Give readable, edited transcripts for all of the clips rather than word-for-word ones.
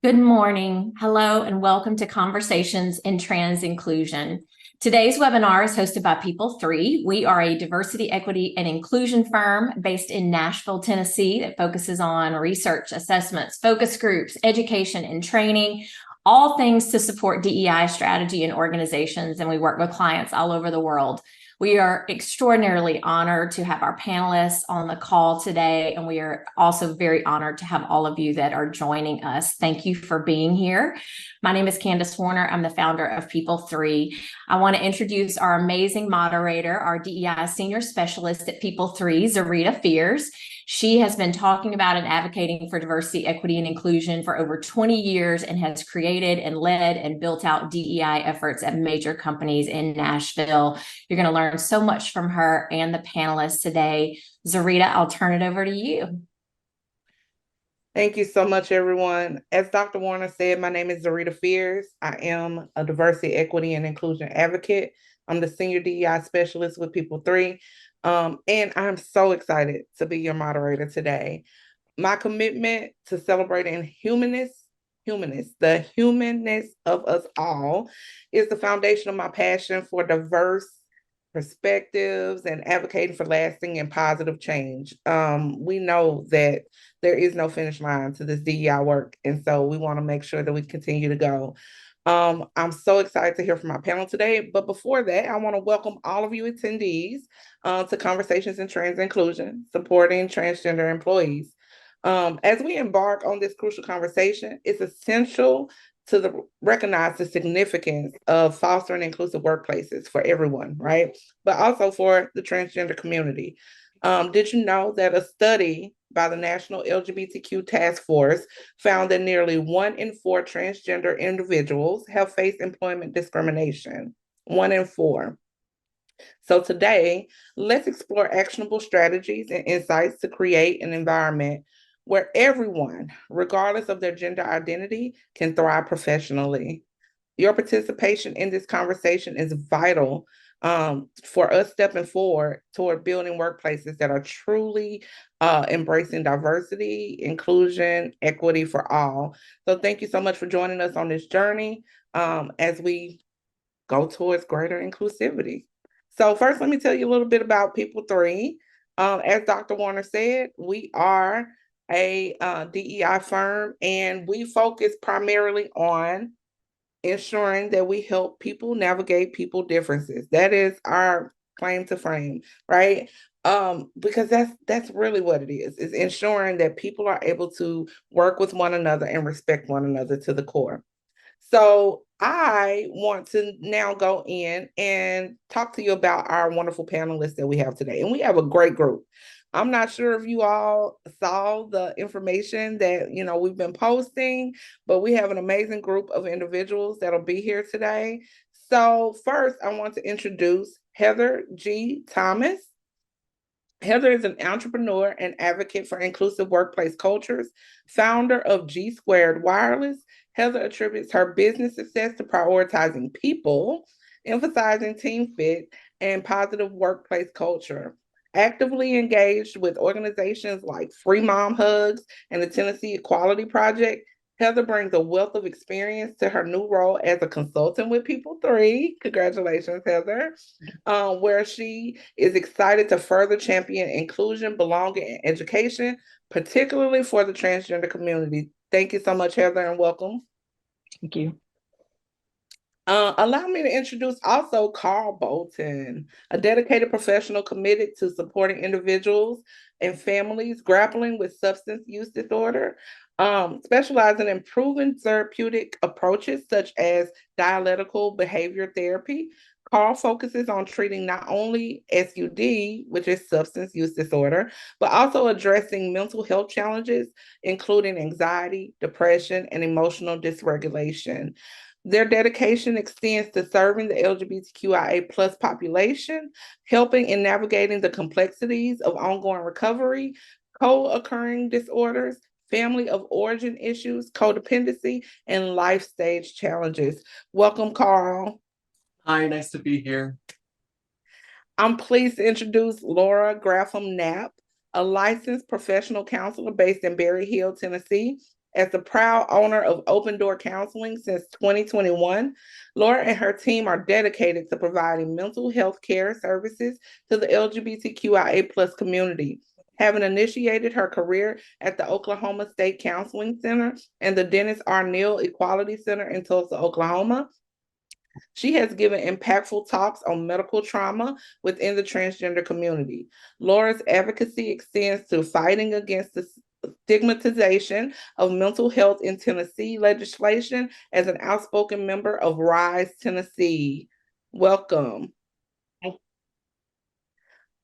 Good morning. Hello, and welcome to Conversations in Trans Inclusion. Today's webinar is hosted by People3. We are a diversity, equity, and inclusion firm based in Nashville, Tennessee that focuses on research, assessments, focus groups, education, and training, all things to support DEI strategy in organizations, and we work with clients all over the world. We are extraordinarily honored to have our panelists on the call today, and we are also very honored to have all of you that are joining us. Thank you for being here. My name is Candace Warner. I'm the founder of People3. I want to introduce our amazing moderator, our DEI senior specialist at People3, Zarita Fears. She has been talking about and advocating for diversity, equity, and inclusion for over 20 years and has created and led and built out DEI efforts at major companies in Nashville. You're going to learn so much from her and the panelists today. Zarita, I'll turn it over to you. Thank you so much, everyone. As Dr. Warner said, my name is Zarita Fears. I am a diversity, equity, and inclusion advocate. I'm the senior DEI specialist with People3. And I'm so excited to be your moderator today. My commitment to celebrating the humanness of us all, is the foundation of my passion for diverse perspectives and advocating for lasting and positive change. We know that there is no finish line to this DEI work, and so we want to make sure that we continue to go. I'm so excited to hear from our panel today, but before that, I want to welcome all of you attendees to Conversations in Trans Inclusion, supporting transgender employees. As we embark on this crucial conversation, it's essential to recognize the significance of fostering inclusive workplaces for everyone, right? But also for the transgender community. Did you know that a study by the National LGBTQ Task Force found that nearly 1 in 4 transgender individuals have faced employment discrimination? 1 in 4. So today, let's explore actionable strategies and insights to create an environment where everyone, regardless of their gender identity, can thrive professionally. Your participation in this conversation is vital for us stepping forward toward building workplaces that are truly embracing diversity, inclusion, equity for all. So thank you so much for joining us on this journey as we go towards greater inclusivity. So first, let me tell you a little bit about People3. As Dr. Warner said, we are a DEI firm, and we focus primarily on ensuring that we help people navigate people differences. That is our claim to fame, right? Because that's really what it is ensuring that people are able to work with one another and respect one another to the core. So I want to now go in and talk to you about our wonderful panelists that we have today. And we have a great group. I'm not sure if you all saw the information that, we've been posting, but we have an amazing group of individuals that'll be here today. So first, I want to introduce Heather G. Thomas. Heather is an entrepreneur and advocate for inclusive workplace cultures, founder of G Squared Wireless. Heather attributes her business success to prioritizing people, emphasizing team fit, and positive workplace culture. Actively engaged with organizations like Free Mom Hugs and the Tennessee Equality Project, Heather brings a wealth of experience to her new role as a consultant with People3. Congratulations, Heather, where she is excited to further champion inclusion, belonging, and education, particularly for the transgender community. Thank you so much, Heather, and welcome. Thank you. Allow me to introduce also Carl Bolton, a dedicated professional committed to supporting individuals and families grappling with substance use disorder, specializing in proven therapeutic approaches such as dialectical behavior therapy. Carl focuses on treating not only SUD, which is substance use disorder, but also addressing mental health challenges, including anxiety, depression, and emotional dysregulation. Their dedication extends to serving the LGBTQIA plus population, helping in navigating the complexities of ongoing recovery, co-occurring disorders, family of origin issues, codependency, and life stage challenges. Welcome, Carl. Hi, nice to be here. I'm pleased to introduce Laura Graffam Knapp, a licensed professional counselor based in Berry Hill, Tennessee, As the proud owner of Open Door Counseling since 2021, Laura and her team are dedicated to providing mental health care services to the LGBTQIA+ community. Having initiated her career at the Oklahoma State Counseling Center and the Dennis R. Neal Equality Center in Tulsa, Oklahoma, she has given impactful talks on medical trauma within the transgender community. Laura's advocacy extends to fighting against the stigmatization of mental health in Tennessee legislation as an outspoken member of Rise Tennessee. Welcome.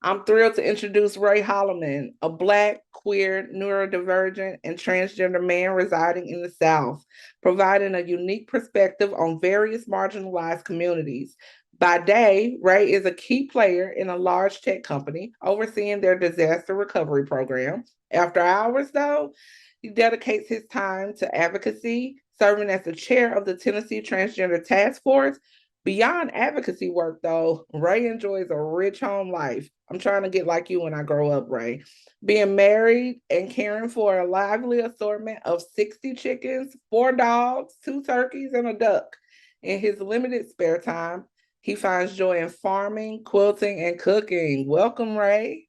I'm thrilled to introduce Ray Holloman, a Black, queer, neurodivergent, and transgender man residing in the South, providing a unique perspective on various marginalized communities. By day, Ray is a key player in a large tech company overseeing their disaster recovery program. After hours, though, he dedicates his time to advocacy, serving as the chair of the Tennessee Transgender Task Force. Beyond advocacy work, though, Ray enjoys a rich home life. I'm trying to get like you when I grow up, Ray. Being married and caring for a lively assortment of 60 chickens, 4 dogs, 2 turkeys, and a duck. In his limited spare time, he finds joy in farming, quilting, and cooking. Welcome, Ray.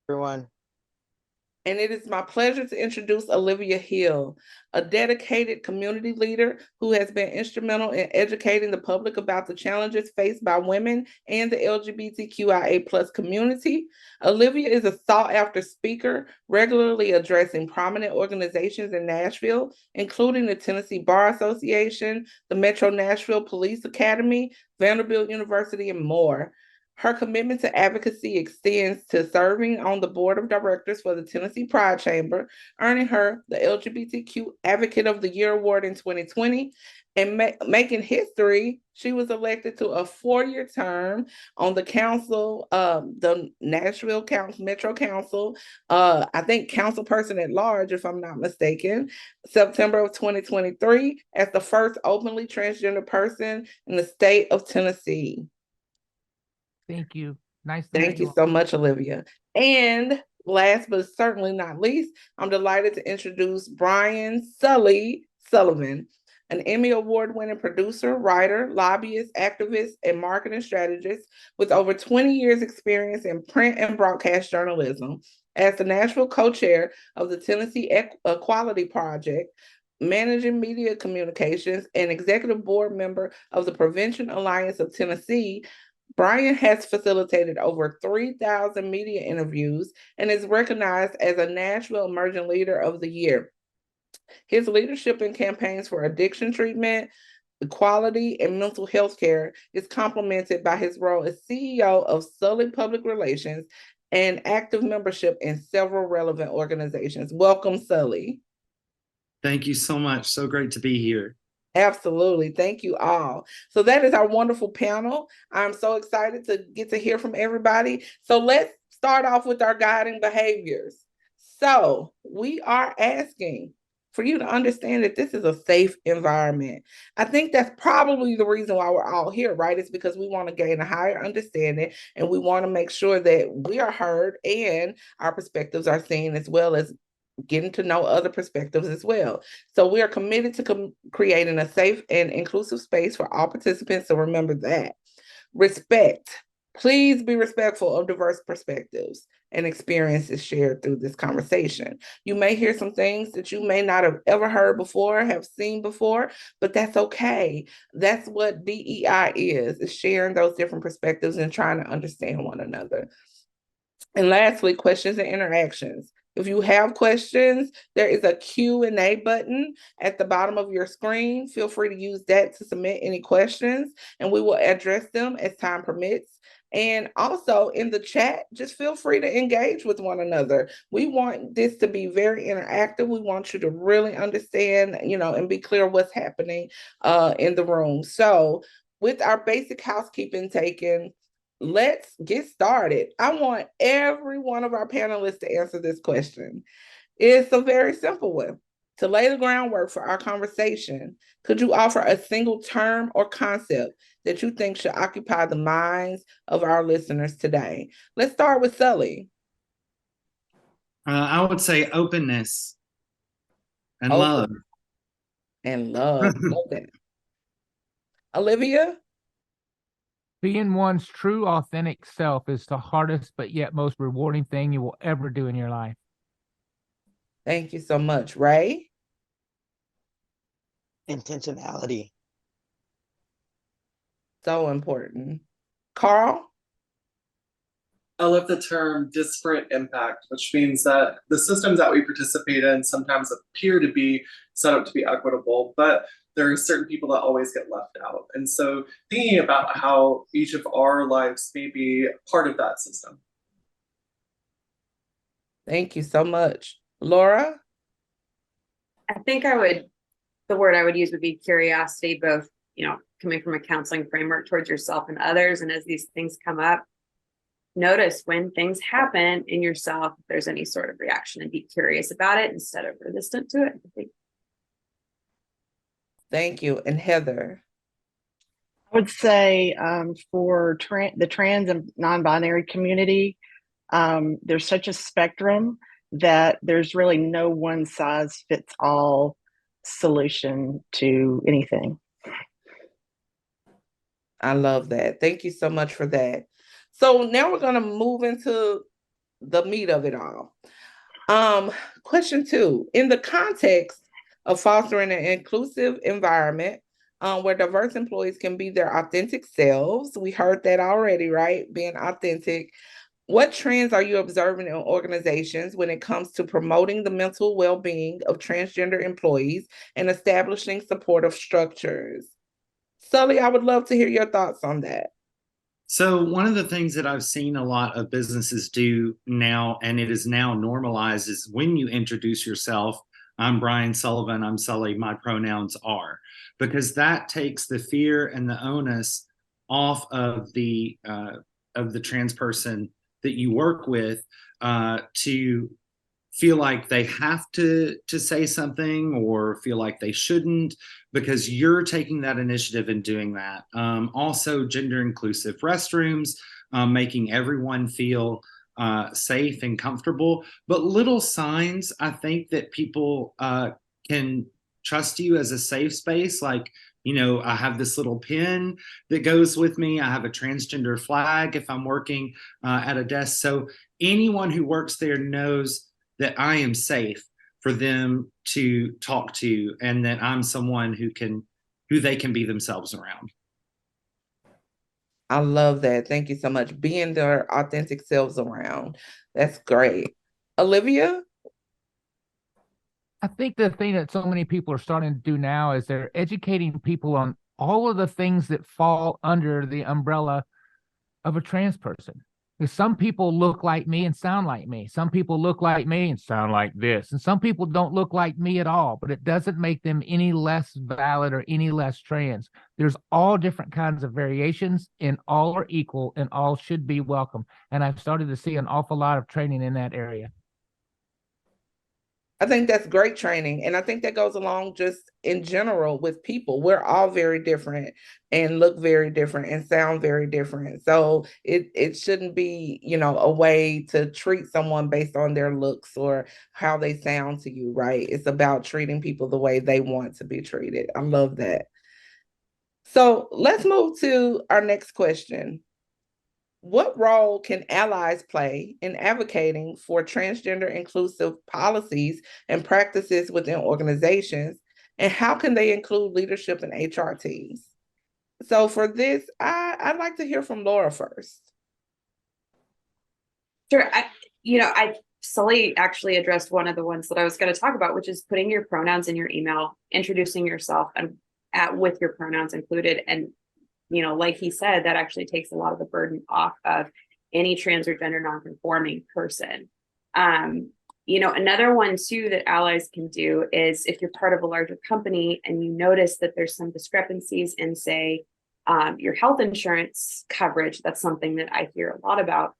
Everyone. And it is my pleasure to introduce Olivia Hill, a dedicated community leader who has been instrumental in educating the public about the challenges faced by women and the LGBTQIA+ community. Olivia is a sought-after speaker, regularly addressing prominent organizations in Nashville, including the Tennessee Bar Association, the Metro Nashville Police Academy, Vanderbilt University, and more. Her commitment to advocacy extends to serving on the board of directors for the Tennessee Pride Chamber, earning her the LGBTQ Advocate of the Year award in 2020. And making history, she was elected to a 4-year term on the council, the Nashville Metro Council, I think council person at large, if I'm not mistaken, September of 2023, as the first openly transgender person in the state of Tennessee. Thank you. Nice to meet Thank you you all. so much, Olivia. And last but certainly not least, I'm delighted to introduce Brian Sullivan, an Emmy Award-winning producer, writer, lobbyist, activist, and marketing strategist with over 20 years experience in print and broadcast journalism. As the Nashville co-chair of the Tennessee Equality Project, managing media communications, and executive board member of the Prevention Alliance of Tennessee, Brian has facilitated over 3,000 media interviews and is recognized as a Nashville Emerging Leader of the Year. His leadership in campaigns for addiction treatment, equality, and mental health care is complemented by his role as CEO of Sully Public Relations and active membership in several relevant organizations. Welcome, Sully. Thank you so much. So great to be here. Absolutely. Thank you all. So that is our wonderful panel. I'm so excited to get to hear from everybody. So let's start off with our guiding behaviors. So we are asking for you to understand that this is a safe environment. I think that's probably the reason why we're all here, right? It's because we want to gain a higher understanding and we want to make sure that we are heard and our perspectives are seen, as well as getting to know other perspectives as well. So we are committed to creating a safe and inclusive space for all participants. So remember that. Respect. Please be respectful of diverse perspectives and experiences shared through this conversation. You may hear some things that you may not have ever heard before, have seen before, but that's okay. That's what DEI is sharing those different perspectives and trying to understand one another. And lastly, questions and interactions. If you have questions, there is a Q&A button at the bottom of your screen. Feel free to use that to submit any questions, and we will address them as time permits. And also in the chat, just feel free to engage with one another. We want this to be very interactive. We want you to really understand, and be clear what's happening in the room. So with our basic housekeeping taken, let's get started. I want every one of our panelists to answer this question. It's a very simple one. To lay the groundwork for our conversation, could you offer a single term or concept that you think should occupy the minds of our listeners today? Let's start with Sully. I would say openness. and Open love. and love. Love that. Olivia? Being one's true, authentic self is the hardest but yet most rewarding thing you will ever do in your life. Thank you so much. Ray? Intentionality. So important. Carl? I love the term disparate impact, which means that the systems that we participate in sometimes appear to be set up to be equitable, but there are certain people that always get left out. And so thinking about how each of our lives may be part of that system. Thank you so much. Laura? I think the word I would use would be curiosity, both, coming from a counseling framework towards yourself and others. And as these things come up, notice when things happen in yourself, if there's any sort of reaction, and be curious about it instead of resistant to it. I think. Thank you. And Heather? I would say for the trans and non-binary community, there's such a spectrum that there's really no one size fits all solution to anything. I love that. Thank you so much for that. So now we're going to move into the meat of it all. Question 2, in the context of fostering an inclusive environment where diverse employees can be their authentic selves, we heard that already, right? Being authentic. What trends are you observing in organizations when it comes to promoting the mental well-being of transgender employees and establishing supportive structures? Sully, I would love to hear your thoughts on that. So one of the things that I've seen a lot of businesses do now, and it is now normalized, is when you introduce yourself, I'm Brian Sullivan, I'm Sully, my pronouns are, because that takes the fear and the onus off of the trans person that you work with to feel like they have to say something or feel like they shouldn't, because you're taking that initiative and doing that. Also, gender inclusive restrooms, making everyone feel safe and comfortable. But little signs, I think, that people can trust you as a safe space. Like, I have this little pin that goes with me. I have a transgender flag if I'm working at a desk. So anyone who works there knows that I am safe for them to talk to, and that I'm someone who they can be themselves around. I love that. Thank you so much. Being their authentic selves around. That's great. Olivia? I think the thing that so many people are starting to do now is they're educating people on all of the things that fall under the umbrella of a trans person. Because some people look like me and sound like me. Some people look like me and sound like this. And some people don't look like me at all, but it doesn't make them any less valid or any less trans. There's all different kinds of variations, and all are equal, and all should be welcome. And I've started to see an awful lot of training in that area. I think that's great training. And I think that goes along just in general with people. We're all very different and look very different and sound very different. So it shouldn't be, a way to treat someone based on their looks or how they sound to you, right? It's about treating people the way they want to be treated. I love that. So let's move to our next question. What role can allies play in advocating for transgender inclusive policies and practices within organizations? And how can they include leadership in HR teams? So for this, I'd like to hear from Laura first. Sure. Sully actually addressed one of the ones that I was going to talk about, which is putting your pronouns in your email, introducing yourself and with your pronouns included. And like he said, that actually takes a lot of the burden off of any trans or gender nonconforming person. Another one too that allies can do is if you're part of a larger company and you notice that there's some discrepancies in, say, your health insurance coverage, that's something that I hear a lot about.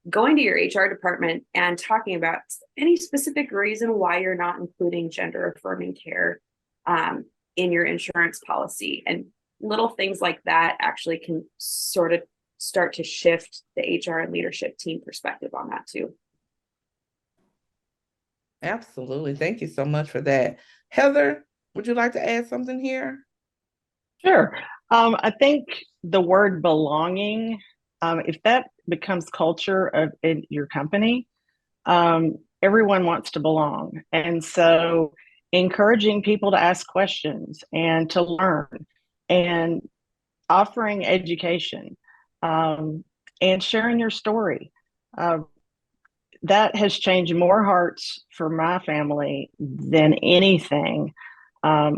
Going to your HR department and talking about any specific reason why you're not including gender affirming care in your insurance policy, and little things like that actually can sort of start to shift the HR and leadership team perspective on that too. Absolutely. Thank you so much for that. Heather, would you like to add something here? Sure. I think the word belonging, if that becomes culture in your company, everyone wants to belong. And so encouraging people to ask questions and to learn and offering education, and sharing your story. That has changed more hearts for my family than anything,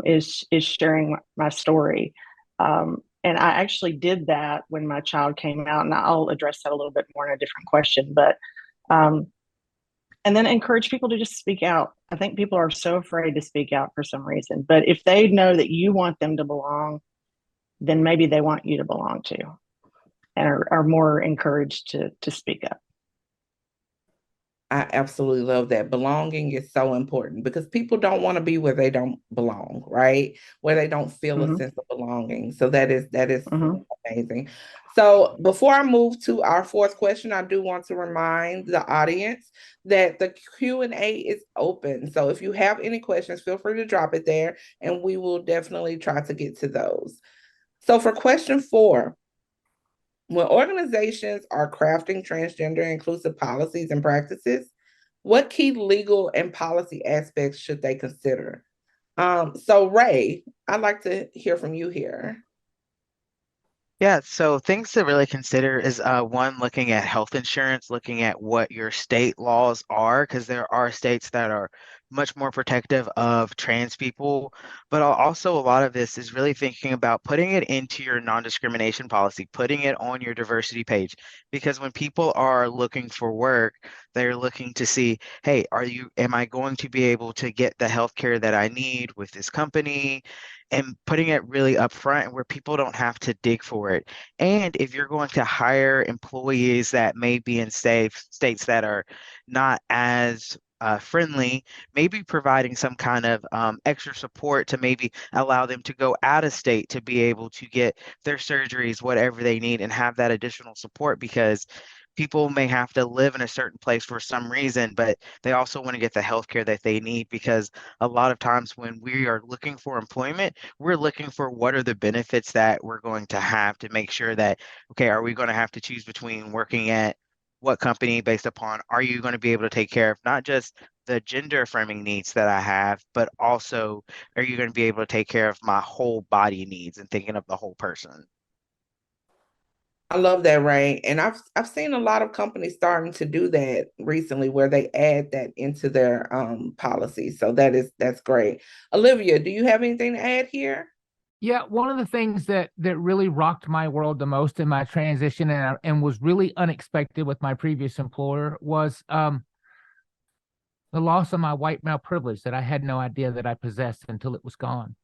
is sharing my story. And I actually did that when my child came out, and I'll address that a little bit more in a different question. But and then encourage people to just speak out. I think people are so afraid to speak out for some reason. But if they know that you want them to belong, then maybe they want you to belong to, and are more encouraged to speak up. I absolutely love that. Belonging is so important because people don't want to be where they don't belong, right? Where they don't feel a sense of belonging. So that is amazing. So before I move to our fourth question, I do want to remind the audience that the Q&A is open. So if you have any questions, feel free to drop it there and we will definitely try to get to those. So for question 4, when organizations are crafting transgender inclusive policies and practices, what key legal and policy aspects should they consider? So Ray, I'd like to hear from you here. Yeah, so things to really consider is one, looking at health insurance, looking at what your state laws are, because there are states that are much more protective of trans people. But also a lot of this is really thinking about putting it into your non-discrimination policy, putting it on your diversity page. Because when people are looking for work, they're looking to see, hey, am I going to be able to get the health care that I need with this company? And putting it really upfront where people don't have to dig for it. And if you're going to hire employees that may be in states that are not as friendly, maybe providing some kind of extra support to maybe allow them to go out of state to be able to get their surgeries, whatever they need, and have that additional support, because people may have to live in a certain place for some reason, but they also want to get the healthcare that they need, because a lot of times when we are looking for employment, we're looking for what are the benefits that we're going to have to make sure that, okay, are we going to have to choose between working at what company based upon, are you going to be able to take care of not just the gender affirming needs that I have, but also are you going to be able to take care of my whole body needs and thinking of the whole person? I love that, Ray. And I've seen a lot of companies starting to do that recently where they add that into their policy. So that's great. Olivia, do you have anything to add here? Yeah, one of the things that really rocked my world the most in my transition and was really unexpected with my previous employer was the loss of my white male privilege that I had no idea that I possessed until it was gone.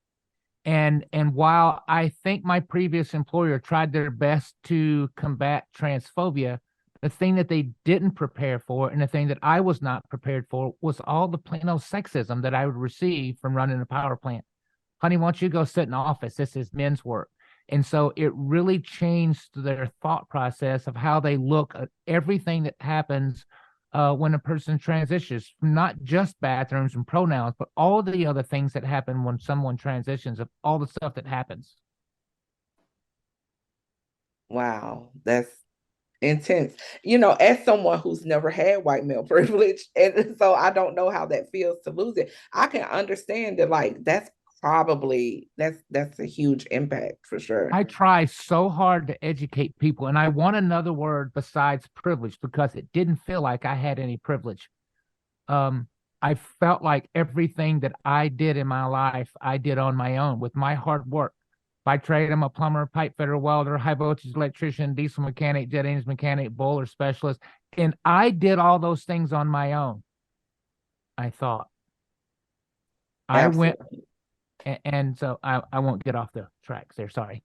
And while I think my previous employer tried their best to combat transphobia, the thing that they didn't prepare for, and the thing that I was not prepared for, was all the plain old sexism that I would receive from running a power plant. Honey, why don't you go sit in the office? This is men's work. And so it really changed their thought process of how they look at everything that happens when a person transitions, not just bathrooms and pronouns, but all the other things that happen when someone transitions, of all the stuff that happens. Wow, that's intense. As someone who's never had white male privilege, and so I don't know how that feels to lose it. I can understand that, like, that's a huge impact for sure. I try so hard to educate people, and I want another word besides privilege because it didn't feel like I had any privilege. I felt like everything that I did in my life, I did on my own with my hard work. By trade, I'm a plumber, pipe fitter, welder, high voltage electrician, diesel mechanic, jet engine mechanic, boiler specialist. And I did all those things on my own, I thought. I went, and so I won't get off the tracks there. Sorry.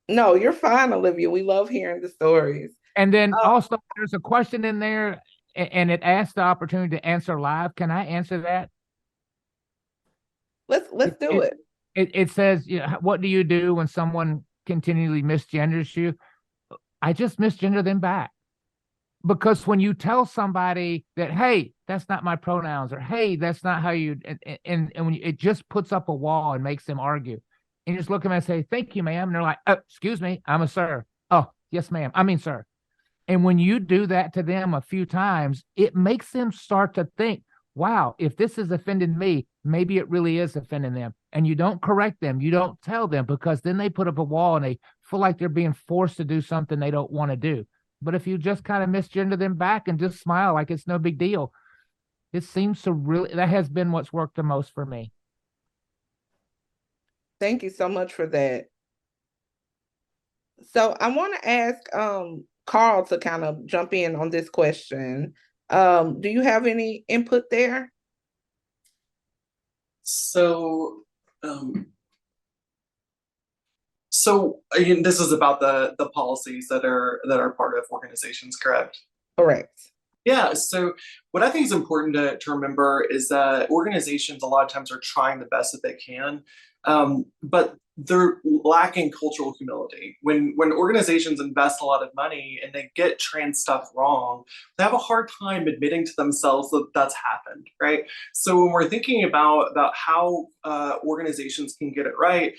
No, you're fine, Olivia. We love hearing the stories. And then also there's a question in there, and it asks the opportunity to answer live. Can I answer that? Let's do it. It says, what do you do when someone continually misgenders you? I just misgender them back. because when you tell somebody that, hey, that's not my pronouns, or hey, that's not how you, and when it just puts up a wall and makes them argue, and you just look at them and say, thank you, ma'am. And they're like, oh, excuse me, I'm a sir. Oh, yes, ma'am. I mean, sir. And when you do that to them a few times, it makes them start to think, wow, if this has offended me, maybe it really is offending them. And you don't correct them. You don't tell them, because then they put up a wall and they feel like they're being forced to do something they don't want to do. But if you just kind of misgender them back and just smile like it's no big deal, it seems to really, that has been what's worked the most for me. Thank you so much for that. So I want to ask Carl to kind of jump in on this question. Do you have any input there? So, again, this is about the policies that are part of organizations, correct? Correct. Yeah, so what I think is important to remember is that organizations a lot of times are trying the best that they can, but they're lacking cultural humility. When organizations invest a lot of money and they get trans stuff wrong, they have a hard time admitting to themselves that that's happened, right? So when we're thinking about how organizations can get it right,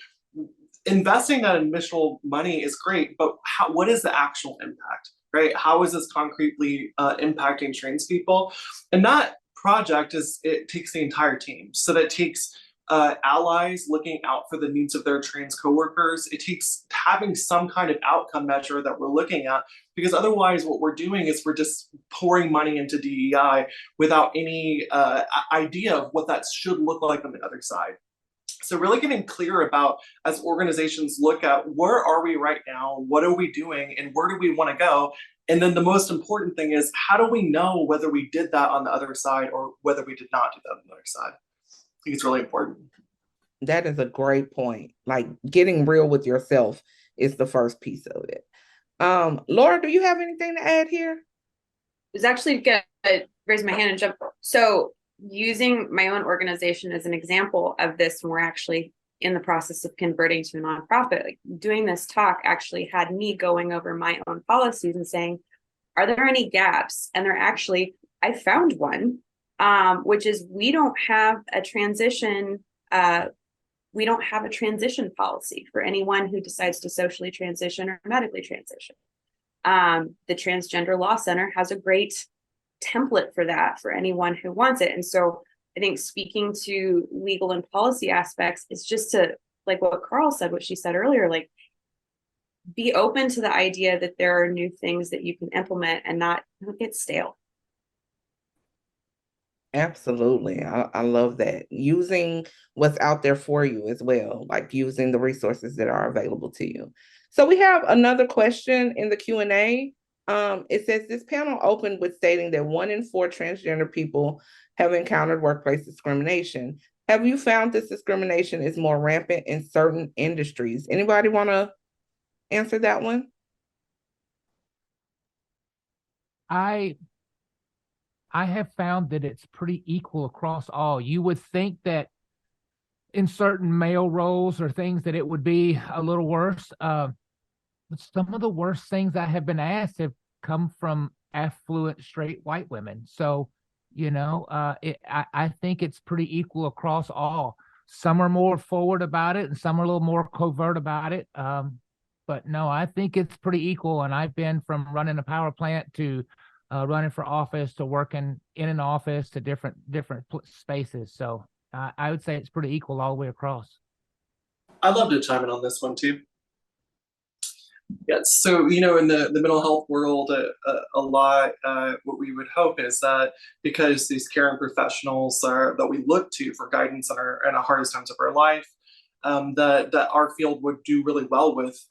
investing that initial money is great, but what is the actual impact? Right? How is this concretely impacting trans people? And that project it takes the entire team. So that takes allies looking out for the needs of their trans coworkers. It takes having some kind of outcome measure that we're looking at, because otherwise what we're doing is we're just pouring money into DEI without any idea of what that should look like on the other side. So really getting clear about, as organizations look at where are we right now, what are we doing, and where do we want to go? And then the most important thing is, how do we know whether we did that on the other side or whether we did not do that on the other side? I think it's really important. That is a great point. Like, getting real with yourself is the first piece of it. Laura, do you have anything to add here? It was actually good to raise my hand and jump. So using my own organization as an example of this, when we're actually in the process of converting to a nonprofit, like doing this talk actually had me going over my own policies and saying, are there any gaps? And I found one, which is we don't have a transition policy for anyone who decides to socially transition or medically transition. The Transgender Law Center has a great template for that for anyone who wants it. And so I think speaking to legal and policy aspects is just to, like what Carl said, what she said earlier, like be open to the idea that there are new things that you can implement and not get stale. Absolutely. I love that. Using what's out there for you as well, like using the resources that are available to you. So we have another question in the Q&A. It says, this panel opened with stating that 1 in 4 transgender people have encountered workplace discrimination. Have you found this discrimination is more rampant in certain industries? Anybody want to answer that one? I have found that it's pretty equal across all. You would think that in certain male roles or things that it would be a little worse. But some of the worst things I have been asked have come from affluent straight white women. So, I think it's pretty equal across all. Some are more forward about it and some are a little more covert about it. But no, I think it's pretty equal. And I've been from running a power plant to running for office to working in an office to different spaces. So I would say it's pretty equal all the way across. I'd love to chime in on this one too. Yeah, so in the mental health world, a lot what we would hope is that because these caring professionals that we look to for guidance in the hardest times of our life, that our field would do really well with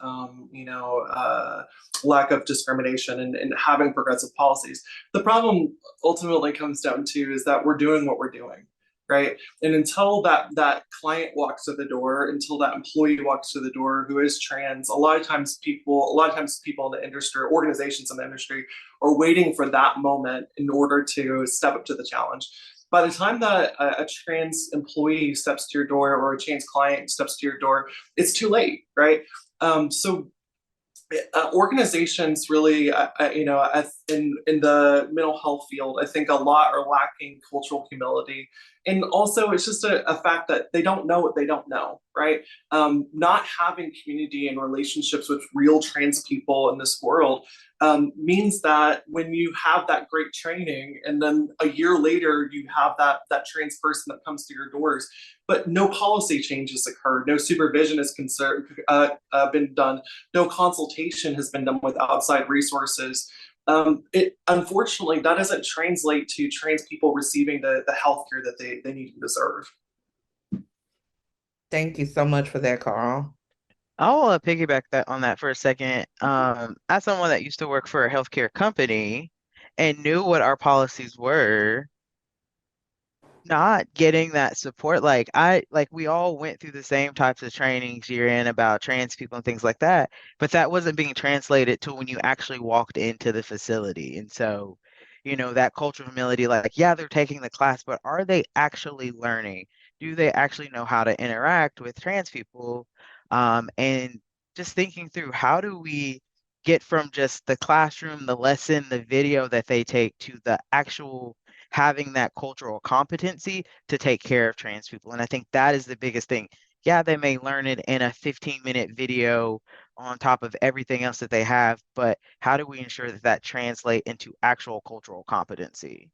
lack of discrimination and having progressive policies. The problem ultimately comes down to is that we're doing what we're doing. Right. And until that client walks through the door, until that employee walks through the door who is trans, a lot of times people in the industry, organizations in the industry, are waiting for that moment in order to step up to the challenge. By the time that a trans employee steps to your door or a trans client steps to your door, it's too late, right? So organizations really, in the mental health field, I think a lot are lacking cultural humility. And also, it's just a fact that they don't know what they don't know, right? Not having community and relationships with real trans people in this world means that when you have that great training and then a year later you have that trans person that comes to your doors, but no policy changes occurred, no supervision has been done, no consultation has been done with outside resources. Unfortunately, that doesn't translate to trans people receiving the healthcare that they need and deserve. Thank you so much for that, Carl. I'll piggyback on that for a second. As someone that used to work for a healthcare company and knew what our policies were, not getting that support, like we all went through the same types of trainings year in about trans people and things like that, but that wasn't being translated to when you actually walked into the facility. And so, that cultural humility, like, yeah, they're taking the class, but are they actually learning? Do they actually know how to interact with trans people? And just thinking through, how do we get from just the classroom, the lesson, the video that they take to the actual having that cultural competency to take care of trans people? And I think that is the biggest thing. Yeah, they may learn it in a 15-minute video on top of everything else that they have, but how do we ensure that that translate into actual cultural competency?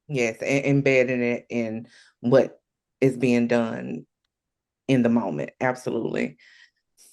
Yes, embedding it in what is being done in the moment. Absolutely.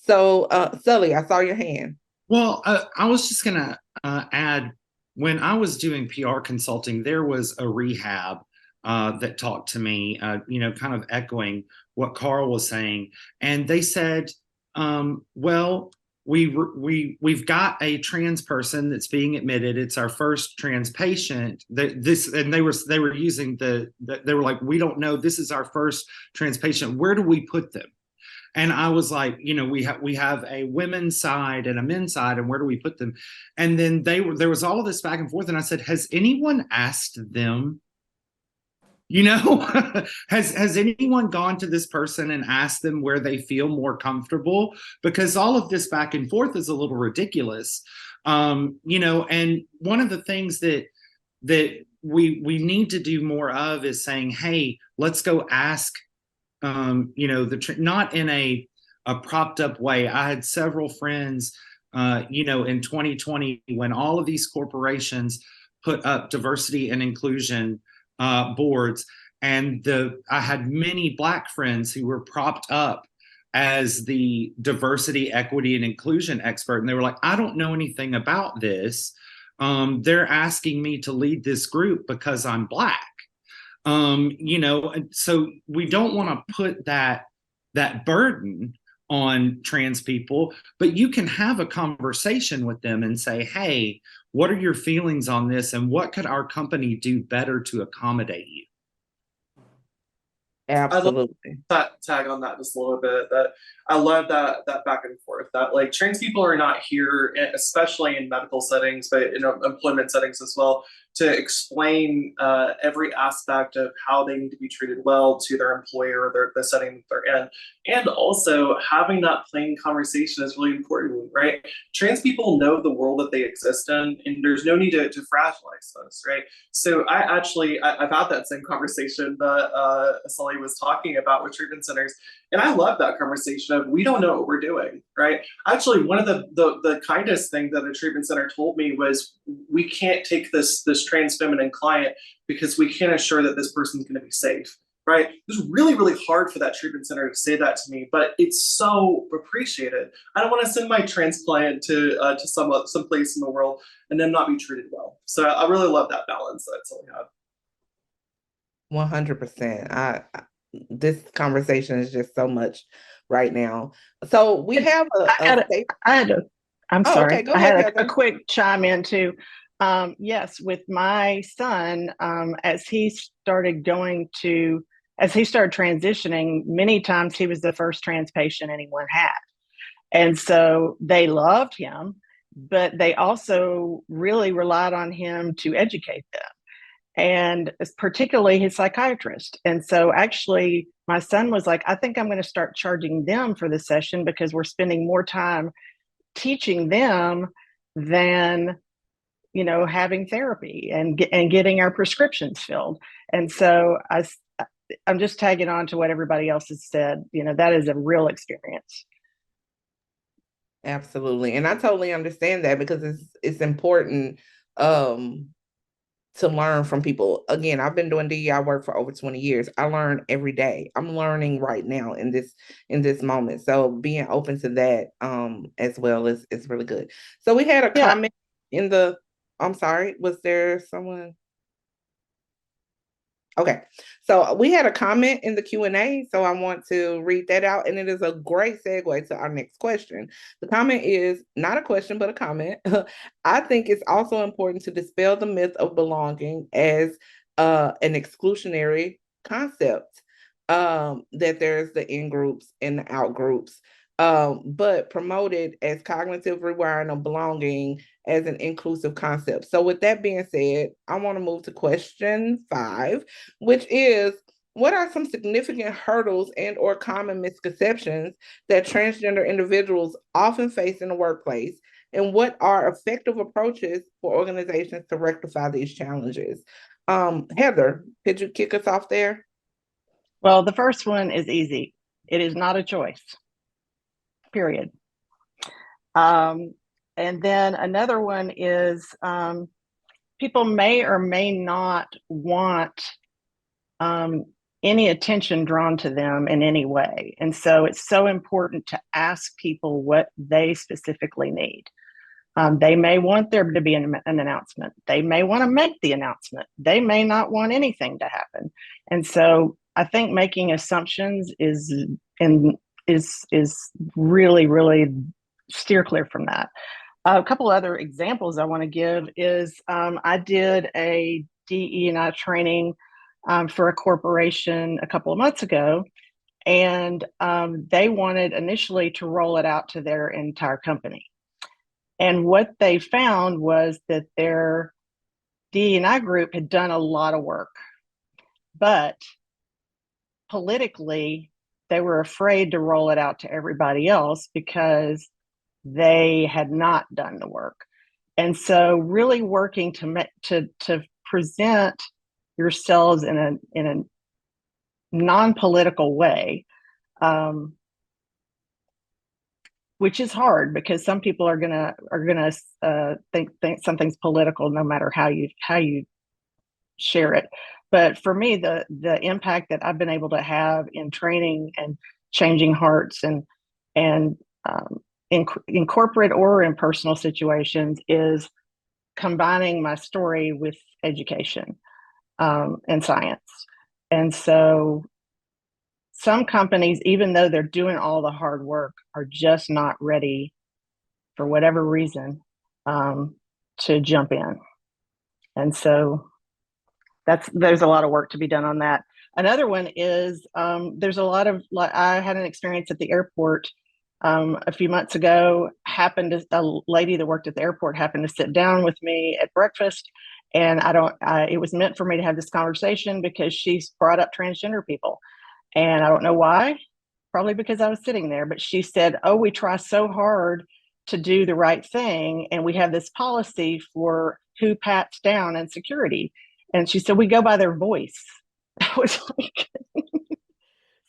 So, Sully, I saw your hand. Well, I was just going to add, when I was doing PR consulting, there was a rehab that talked to me, kind of echoing what Carl was saying. And they said, well, we've got a trans person that's being admitted. It's our first trans patient. They were using they were like, we don't know. This is our first trans patient. Where do we put them? And I was like, we have a women's side and a men's side, and where do we put them? And then there was all of this back and forth, and I said, has anyone asked them? Has anyone gone to this person and asked them where they feel more comfortable? Because all of this back and forth is a little ridiculous. And one of the things that we need to do more of is saying, hey, let's go ask. Not in a propped up way. I had several friends, in 2020, when all of these corporations put up diversity and inclusion boards, and I had many Black friends who were propped up as the diversity, equity, and inclusion expert, and they were like, I don't know anything about this. They're asking me to lead this group because I'm Black. And so we don't want to put that burden on trans people, but you can have a conversation with them and say, hey, what are your feelings on this? And what could our company do better to accommodate you? Absolutely. That tag on that just a little bit, that I love that back and forth, that like trans people are not here, especially in medical settings, but in employment settings as well, to explain every aspect of how they need to be treated well to their employer or the setting that they're in. And also having that plain conversation is really important, right? Trans people know the world that they exist in, and there's no need to fragilize this, right? So I've had that same conversation that Sully was talking about with treatment centers. And I love that conversation of, we don't know what we're doing, right? Actually, one of the kindest thing that a treatment center told me was, we can't take this trans feminine client because we can't assure that this person's going to be safe, right? It was really, really hard for that treatment center to say that to me, but it's so appreciated. I don't want to send my trans client to some place in the world and then not be treated well. So I really love that balance that Sully had. 100%. This conversation is just so much right now. So we have I'm sorry. Okay, go I ahead, had a quick chime in too. Yes, with my son, as he started transitioning, many times he was the first trans patient anyone had. And so they loved him, but they also really relied on him to educate them, and particularly his psychiatrist. And so actually my son was like, I think I'm going to start charging them for the session because we're spending more time teaching them than, you know, having therapy and getting our prescriptions filled. And so I'm just tagging on to what everybody else has said. You know, that is a real experience. Absolutely. And I totally understand that, because it's important to learn from people. Again, I've been doing DEI work for over 20 years. I learn every day. I'm learning right now in this moment. So being open to that as well is really good. So we had a comment in the, I'm sorry, was there someone? Okay, so we had a comment in the Q&A, so I want to read that out, and it is a great segue to our next question. The comment is not a question, but a comment. I think it's also important to dispel the myth of belonging as an exclusionary concept, that there's the in groups and the out groups, but promoted as cognitive rewiring of belonging as an inclusive concept. So with that being said, I want to move to question 5, which is, what are some significant hurdles and or common misconceptions that transgender individuals often face in the workplace? And what are effective approaches for organizations to rectify these challenges? Heather, could you kick us off there? Well, the first one is easy. It is not a choice, period. And then another one is people may or may not want any attention drawn to them in any way. And so it's so important to ask people what they specifically need. They may want there to be an announcement. They may want to make the announcement. They may not want anything to happen. And so I think making assumptions is really, really steer clear from that. A couple other examples I want to give is I did a DE&I training for a corporation a couple of months ago, and they wanted initially to roll it out to their entire company. And what they found was that their DE&I group had done a lot of work, but politically, they were afraid to roll it out to everybody else because they had not done the work. And so really working to present yourselves in a non-political way, which is hard because some people are gonna think something's political no matter how you share it. But for me, the impact that I've been able to have in training and changing hearts and in corporate or in personal situations is combining my story with education and science. And so some companies, even though they're doing all the hard work, are just not ready for whatever reason to jump in. And so there's a lot of work to be done on that. Another one is there's a lot of, I had an experience at the airport a few months ago. A lady that worked at the airport happened to sit down with me at breakfast, and it was meant for me to have this conversation because she's brought up transgender people, and I don't know why, probably because I was sitting there, but she said, "Oh, we try so hard to do the right thing, and we have this policy for who pats down in security." And she said, "We go by their voice." I was like,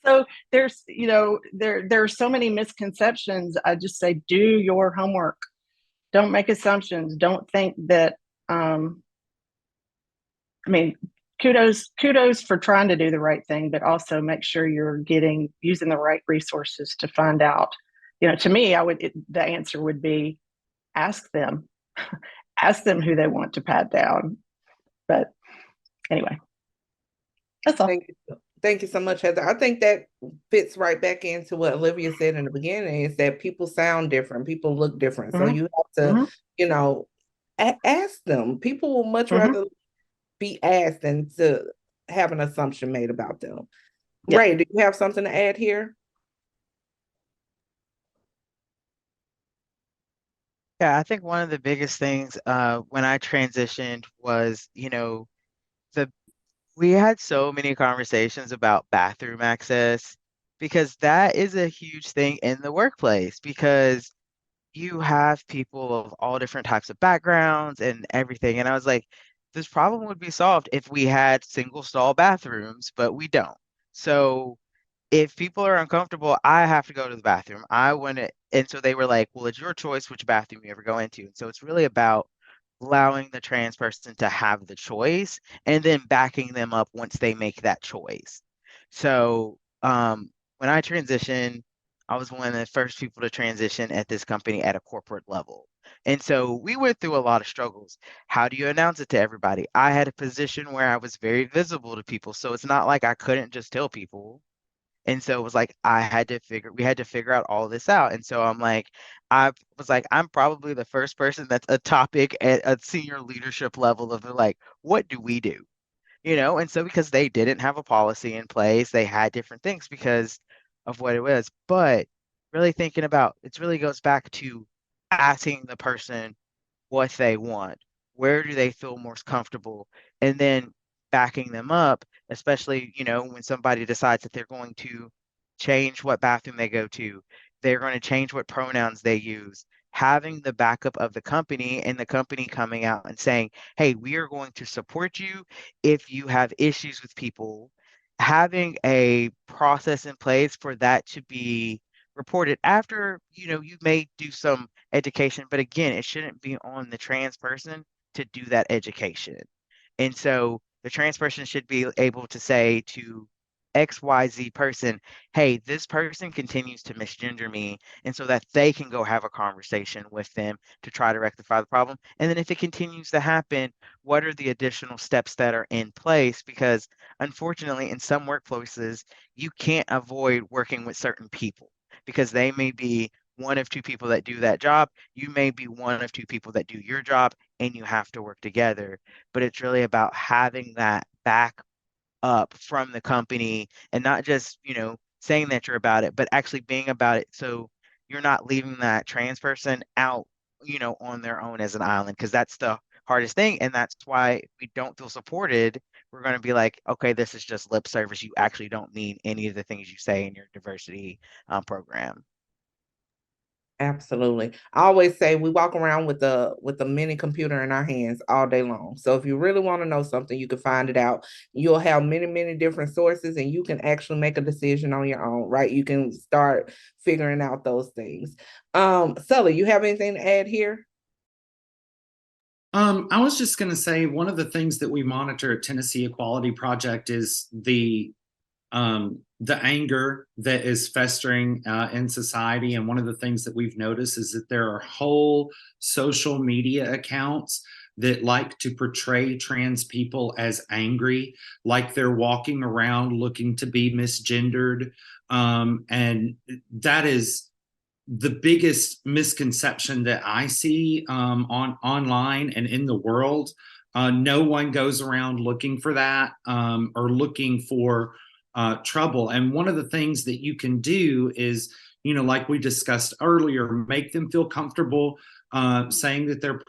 so there's, there are so many misconceptions. I just say, do your homework. Don't make assumptions. Don't think that, kudos for trying to do the right thing, but also make sure you're using the right resources to find out. To me, the answer would be ask them, ask them who they want to pat down. But anyway, that's all. Thank you so much, Heather. I think that fits right back into what Olivia said in the beginning, is that people sound different, people look different. So you have to, ask them. People will much rather be asked than to have an assumption made about them. Yep. Ray, do you have something to add here? Yeah, I think one of the biggest things when I transitioned was, we had so many conversations about bathroom access, because that is a huge thing in the workplace, because you have people of all different types of backgrounds and everything. And I was like, this problem would be solved if we had single stall bathrooms, but we don't. So if people are uncomfortable, I have to go to the bathroom. I want to, and so they were like, well, it's your choice which bathroom you ever go into. And so it's really about allowing the trans person to have the choice and then backing them up once they make that choice. So when I transitioned, I was one of the first people to transition at this company at a corporate level. And so we went through a lot of struggles. How do you announce it to everybody? I had a position where I was very visible to people. So it's not like I couldn't just tell people. And so it was like we had to figure out all this out. And so I was like, I'm probably the first person that's a topic at a senior leadership level of like, what do we do? And so because they didn't have a policy in place, they had different things because of what it was. But really thinking about it really goes back to asking the person what they want, where do they feel most comfortable, and then backing them up, especially, when somebody decides that they're going to change what bathroom they go to, they're going to change what pronouns they use, having the backup of the company and the company coming out and saying, hey, we are going to support you if you have issues with people, having a process in place for that to be reported after, you may do some education, but again, it shouldn't be on the trans person to do that education. And so the trans person should be able to say to XYZ person, hey, this person continues to misgender me, and so that they can go have a conversation with them to try to rectify the problem. And then if it continues to happen, what are the additional steps that are in place? Because unfortunately, in some workplaces, you can't avoid working with certain people because they may be one of two people that do that job. You may be one of two people that do your job, and you have to work together. But it's really about having that back up from the company and not just, saying that you're about it, but actually being about it. So you're not leaving that trans person out, on their own as an island, because that's the hardest thing. And that's why if we don't feel supported, we're going to be like, okay, this is just lip service. You actually don't mean any of the things you say in your diversity program. Absolutely. I always say we walk around with the mini computer in our hands all day long. So if you really want to know something, you can find it out. You'll have many, many different sources and you can actually make a decision on your own, right? You can start figuring out those things. Sully, you have anything to add here? I was just going to say one of the things that we monitor at Tennessee Equality Project is the anger that is festering in society. And one of the things that we've noticed is that there are whole social media accounts that like to portray trans people as angry, like they're walking around looking to be misgendered. And that is the biggest misconception that I see online and in the world. No one goes around looking for that or looking for trouble. And one of the things that you can do is, like we discussed earlier, make them feel comfortable saying that they're,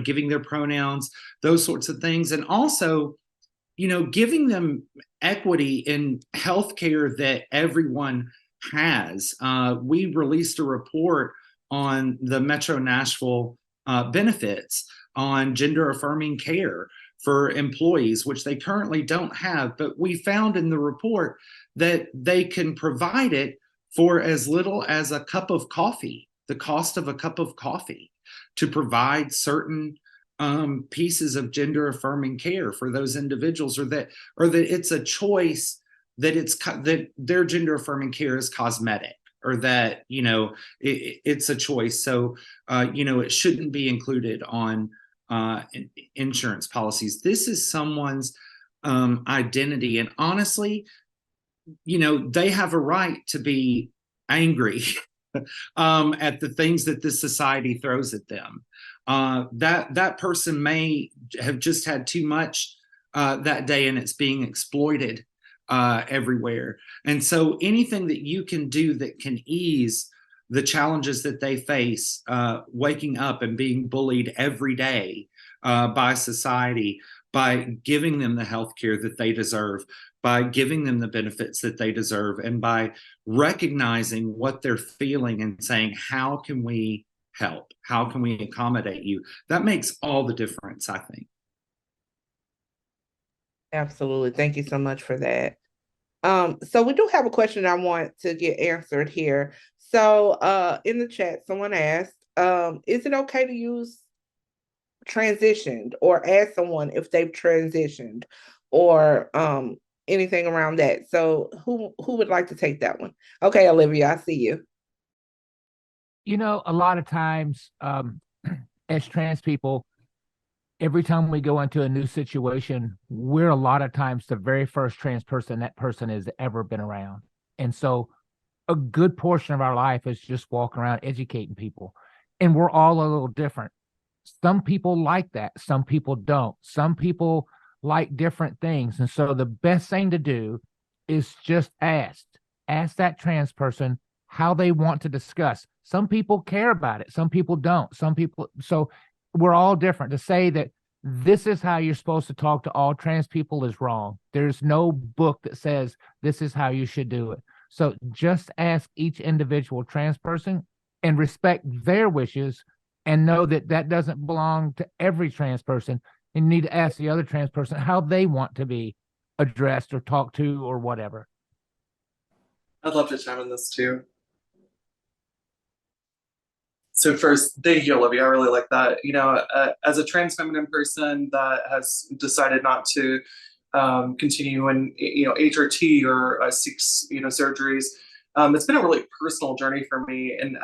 giving their pronouns, those sorts of things. And also, giving them equity in healthcare that everyone has. We released a report on the Metro Nashville benefits on gender affirming care for employees, which they currently don't have. But we found in the report that they can provide it for as little as a cup of coffee, the cost of a cup of coffee, to provide certain pieces of gender affirming care for those individuals, or that it's a choice, that their gender affirming care is cosmetic, or that it's a choice. So it shouldn't be included on insurance policies. This is someone's identity, and honestly, they have a right to be angry at the things that this society throws at them. That person may have just had too much that day, and it's being exploited everywhere. And so anything that you can do that can ease the challenges that they face, waking up and being bullied every day by society, by giving them the health care that they deserve, by giving them the benefits that they deserve and by recognizing what they're feeling and saying, how can we help? How can we accommodate you? That makes all the difference, I think. Absolutely. Thank you so much for that. So we do have a question I want to get answered here. So in the chat, someone asked, is it okay to use transitioned or ask someone if they've transitioned or anything around that? So who would like to take that one? Okay, Olivia, I see you. You know, a lot of times, as trans people, every time we go into a new situation, we're a lot of times the very first trans person that person has ever been around. And so a good portion of our life is just walking around educating people. And we're all a little different. Some people like that. Some people don't. Some people like different things. And so the best thing to do is just ask that trans person how they want to discuss. Some people care about it. Some people don't. Some people, so we're all different. To say that this is how you're supposed to talk to all trans people is wrong. There's no book that says this is how you should do it. So just ask each individual trans person and respect their wishes and know that that doesn't belong to every trans person. And you need to ask the other trans person how they want to be addressed or talked to or whatever. I'd love to chime in this too. So first, thank you, Olivia. I really like that. You know, as a trans feminine person that has decided not to continue in, HRT or seek, surgeries, it's been a really personal journey for me, and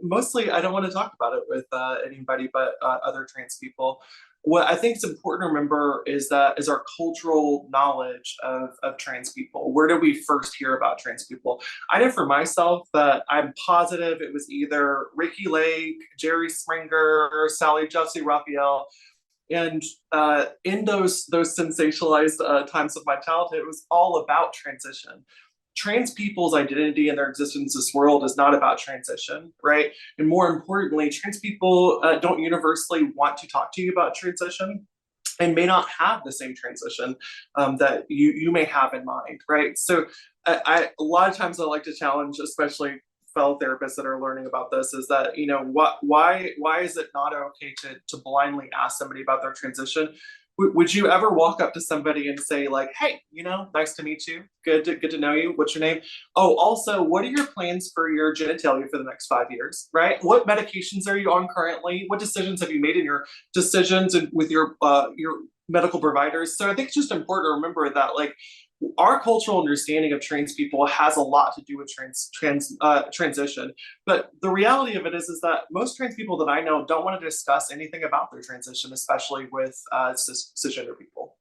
mostly I don't want to talk about it with anybody but other trans people. What I think is important to remember is our cultural knowledge of trans people. Where did we first hear about trans people? I know for myself that I'm positive it was either Ricky Lake, Jerry Springer, Sally Jesse Raphael. And in those sensationalized times of my childhood, it was all about transition. Trans people's identity and their existence in this world is not about transition, right? And more importantly, trans people don't universally want to talk to you about transition and may not have the same transition that you may have in mind, right? So a lot of times I like to challenge, especially fellow therapists that are learning about this, is that, why is it not okay to blindly ask somebody about their transition? Would you ever walk up to somebody and say like, hey, nice to meet you. Good to know you. What's your name? Oh, also, what are your plans for your genitalia for the next 5 years, right? What medications are you on currently? What decisions have you made in your decisions and with your medical providers? So I think it's just important to remember that, like, our cultural understanding of trans people has a lot to do with transition. But the reality of it is that most trans people that I know don't want to discuss anything about their transition, especially with cisgender people.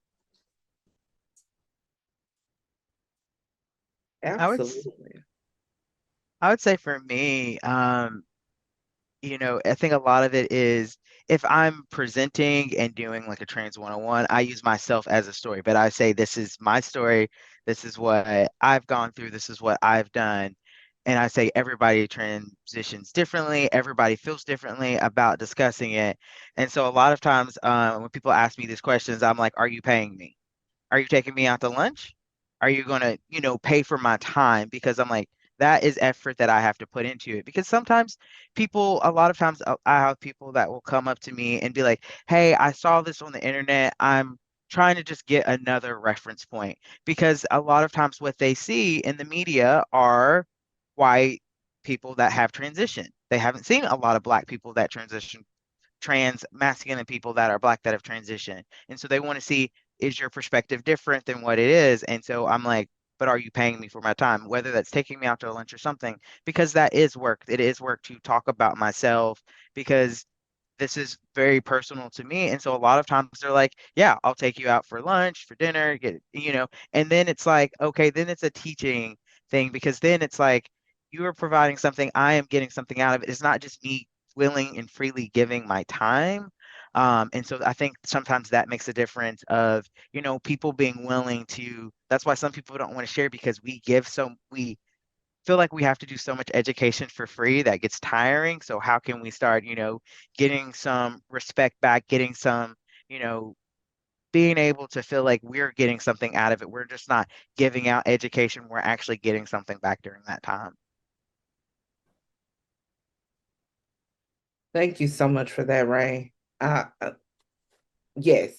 Absolutely. I would say for me, I think a lot of it is if I'm presenting and doing like a trans 101, I use myself as a story, but I say, this is my story. This is what I've gone through. This is what I've done. And I say everybody transitions differently. Everybody feels differently about discussing it. And so a lot of times when people ask me these questions, I'm like, are you paying me? Are you taking me out to lunch? Are you going to, pay for my time? Because I'm like, that is effort that I have to put into it. Because sometimes a lot of times I have people that will come up to me and be like, hey, I saw this on the internet. I'm trying to just get another reference point. Because a lot of times what they see in the media are white people that have transitioned. They haven't seen a lot of Black people that transition, trans masculine people that are Black that have transitioned. And so they want to see, is your perspective different than what it is? And so I'm like, but are you paying me for my time? Whether that's taking me out to lunch or something, because that is work. It is work to talk about myself because this is very personal to me. And so a lot of times they're like, yeah, I'll take you out for lunch, for dinner, and then it's like, okay, then it's a teaching thing because then it's like, you are providing something, I am getting something out of it. It's not just me willing and freely giving my time. And so I think sometimes that makes a difference of, people being willing to, that's why some people don't want to share because we feel like we have to do so much education for free that gets tiring. So how can we start, getting some respect back, getting some, being able to feel like we're getting something out of it. We're just not giving out education, we're actually getting something back during that time. Thank you so much for that, Ray. Yes.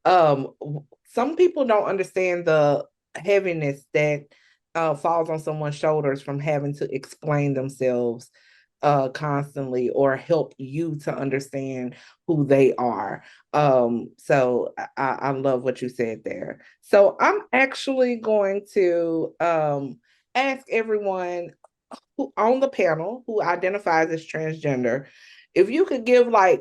Some people don't understand the heaviness that falls on someone's shoulders from having to explain themselves constantly or help you to understand who they are. So I love what you said there. So I'm actually going to ask everyone who on the panel who identifies as transgender, if you could give like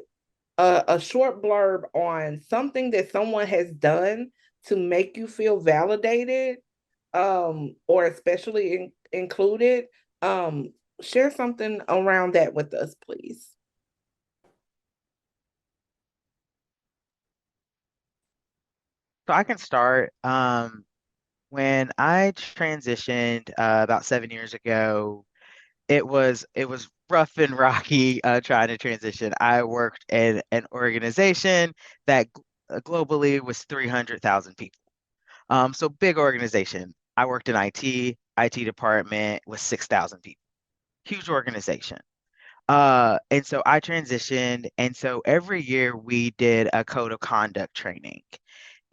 a short blurb on something that someone has done to make you feel validated, or especially included. Share something around that with us, please. So I can start. When I transitioned about 7 years ago, it was rough and rocky trying to transition. I worked in an organization that globally was 300,000 people. So big organization. I worked in IT department with 6,000 people. Huge organization. And so I transitioned, and so every year we did a code of conduct training.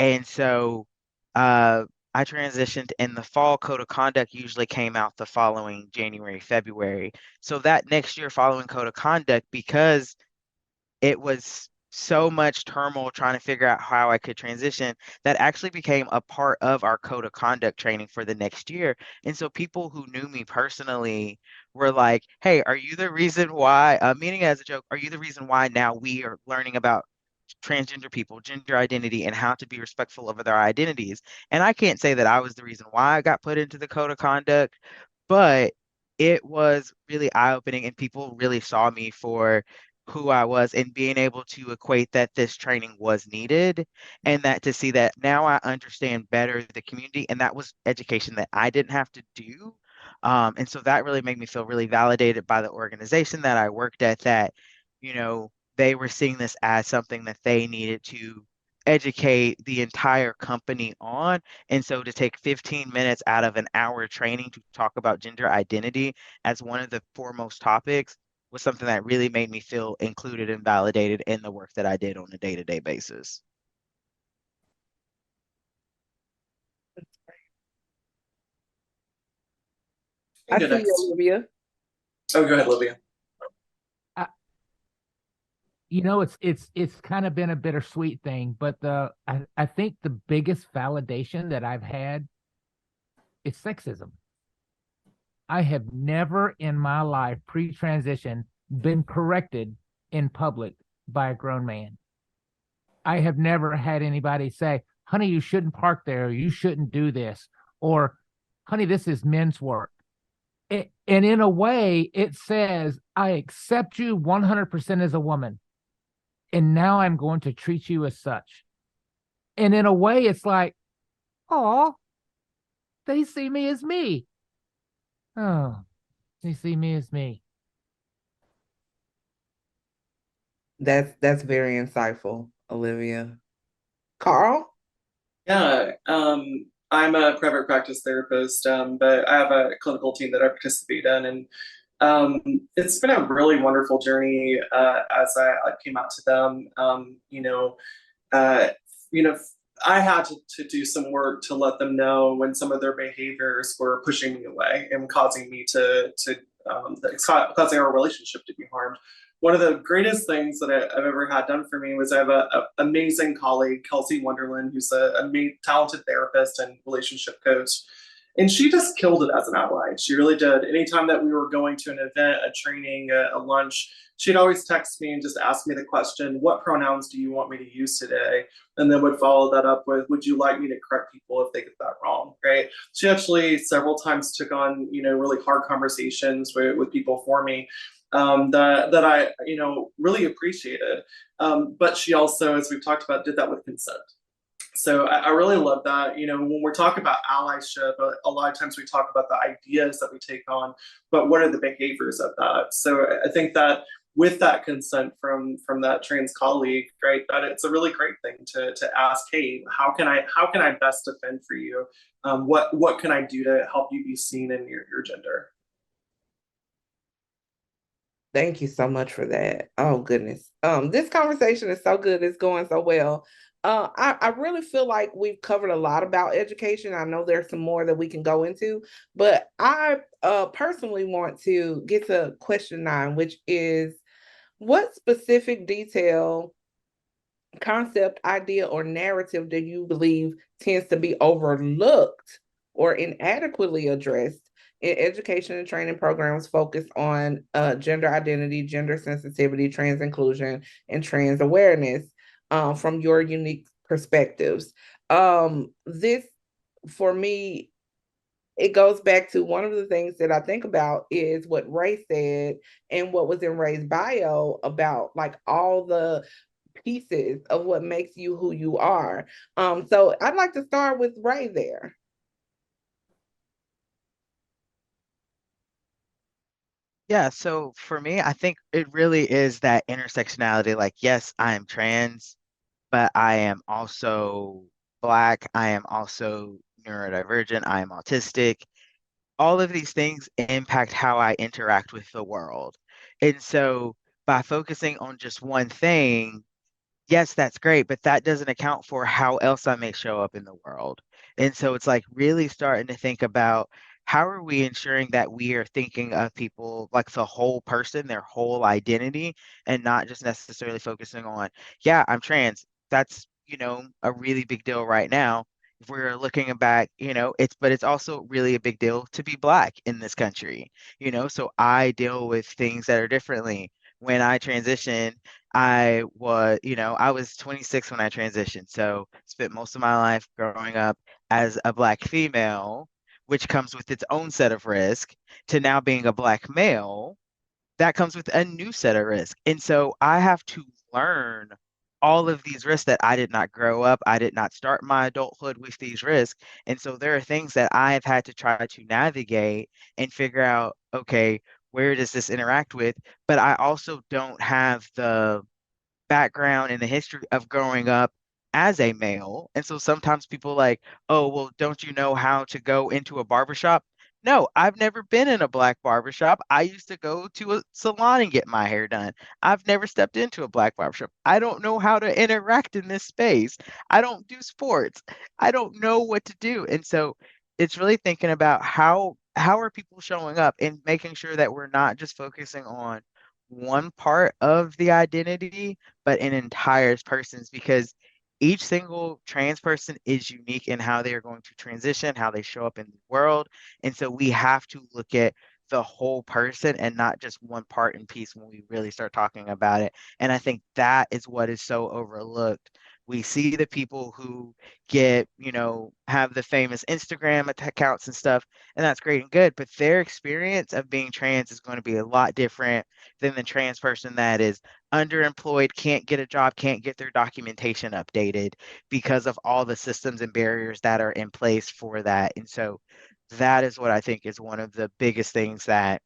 And so uh, I transitioned in the fall. Code of conduct usually came out the following January, February. So that next year following code of conduct, because it was so much turmoil trying to figure out how I could transition, that actually became a part of our code of conduct training for the next year. And so people who knew me personally were like, hey, are you the reason why, meaning as a joke, are you the reason why now we are learning about transgender people, gender identity, and how to be respectful of their identities? And I can't say that I was the reason why I got put into the code of conduct, but it was really eye-opening, and people really saw me for who I was, and being able to equate that this training was needed, and that to see that now I understand better the community, and that was education that I didn't have to do. And so that really made me feel really validated by the organization that I worked at, that, they were seeing this as something that they needed to educate the entire company on. And so to take 15 minutes out of an hour training to talk about gender identity as one of the foremost topics was something that really made me feel included and validated in the work that I did on a day-to-day basis. I Go see next. you, Olivia. Oh, go ahead, Olivia. It's kind of been a bittersweet thing, but I think the biggest validation that I've had is sexism. I have never in my life pre-transition been corrected in public by a grown man. I have never had anybody say, honey, you shouldn't park there, or you shouldn't do this, or honey, this is men's work. And in a way, it says, I accept you 100% as a woman, and now I'm going to treat you as such. And in a way, it's like, oh, they see me as me. Oh, they see me as me. That's very insightful, Olivia. Carl? Yeah, I'm a private practice therapist, but I have a clinical team that I participate in, and it's been a really wonderful journey as I came out to them. Uh, I had to do some work to let them know when some of their behaviors were pushing me away and causing me causing our relationship to be harmed. One of the greatest things that I've ever had done for me was I have an amazing colleague, Kelsey Wonderland, who's a talented therapist and relationship coach. And she just killed it as an ally. She really did. Anytime that we were going to an event, a training, a lunch, she'd always text me and just ask me the question, what pronouns do you want me to use today? And then would follow that up with, would you like me to correct people if they get that wrong, right? She actually several times took on, really hard conversations with people for me. That I, really appreciated. But she also, as we've talked about, did that with consent. So I really love that. When we're talking about allyship, a lot of times we talk about the ideas that we take on, but what are the behaviors of that? So I think that with that consent from that trans colleague, right, that it's a really great thing to ask, hey, how can I best defend for you? What can I do to help you be seen in your gender? Thank you so much for that. Oh goodness. This conversation is so good. It's going so well. I really feel like we've covered a lot about education. I know there's some more that we can go into, but I personally want to get to question 9, which is what specific detail, concept, idea, or narrative do you believe tends to be overlooked or inadequately addressed in education and training programs focused on gender identity, gender sensitivity, trans inclusion, and trans awareness from your unique perspectives? This, for me, it goes back to one of the things that I think about is what Ray said and what was in Ray's bio about like all the pieces of what makes you who you are. So I'd like to start with Ray there. Yeah, so for me, I think it really is that intersectionality. Like, yes, I am trans, but I am also Black. I am also neurodivergent. I am autistic. All of these things impact how I interact with the world. And so by focusing on just one thing, yes, that's great, but that doesn't account for how else I may show up in the world. And so it's like really starting to think about how are we ensuring that we are thinking of people like the whole person, their whole identity, and not just necessarily focusing on, yeah, I'm trans. That's, a really big deal right now. If we're looking back, but it's also really a big deal to be Black in this country, so I deal with things that are differently. When I transition, I was 26 when I transitioned. So spent most of my life growing up as a Black female, which comes with its own set of risk, to now being a Black male that comes with a new set of risk. And so I have to learn all of these risks that I did not grow up. I did not start my adulthood with these risks. And so there are things that I have had to try to navigate and figure out, okay, where does this interact with? But I also don't have the background and the history of growing up as a male. And so sometimes people like, oh, well, don't you know how to go into a barbershop? No, I've never been in a Black barbershop. I used to go to a salon and get my hair done. I've never stepped into a Black barbershop. I don't know how to interact in this space. I don't do sports. I don't know what to do. And so it's really thinking about how are people showing up and making sure that we're not just focusing on one part of the identity, but an entire person's, because each single trans person is unique in how they are going to transition, how they show up in the world. And so we have to look at the whole person and not just one part and piece when we really start talking about it. And I think that is what is so overlooked. We see the people who have the famous Instagram accounts and stuff, and that's great and good, but their experience of being trans is going to be a lot different than the trans person that is underemployed, can't get a job, can't get their documentation updated because of all the systems and barriers that are in place for that. And so that is what I think is one of the biggest things that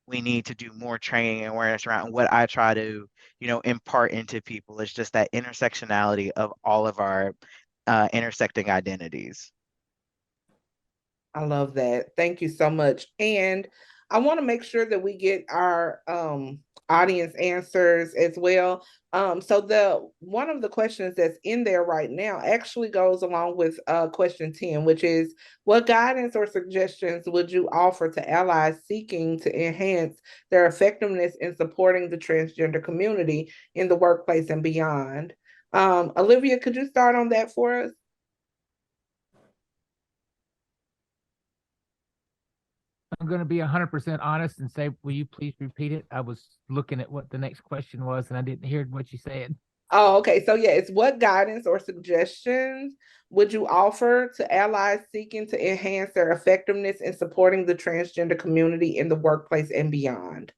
we need to do more training and awareness around. And what I try to, impart into people is just that intersectionality of all of our intersecting identities. I love that. Thank you so much. And I want to make sure that we get our audience answers as well. So the one of the questions that's in there right now actually goes along with question 10, which is what guidance or suggestions would you offer to allies seeking to enhance their effectiveness in supporting the transgender community in the workplace and beyond? Olivia, could you start on that for us? I'm going to be 100% honest and say, will you please repeat it? I was looking at what the next question was and I didn't hear what you said. Oh, okay. So yeah, it's what guidance or suggestions would you offer to allies seeking to enhance their effectiveness in supporting the transgender community in the workplace and beyond?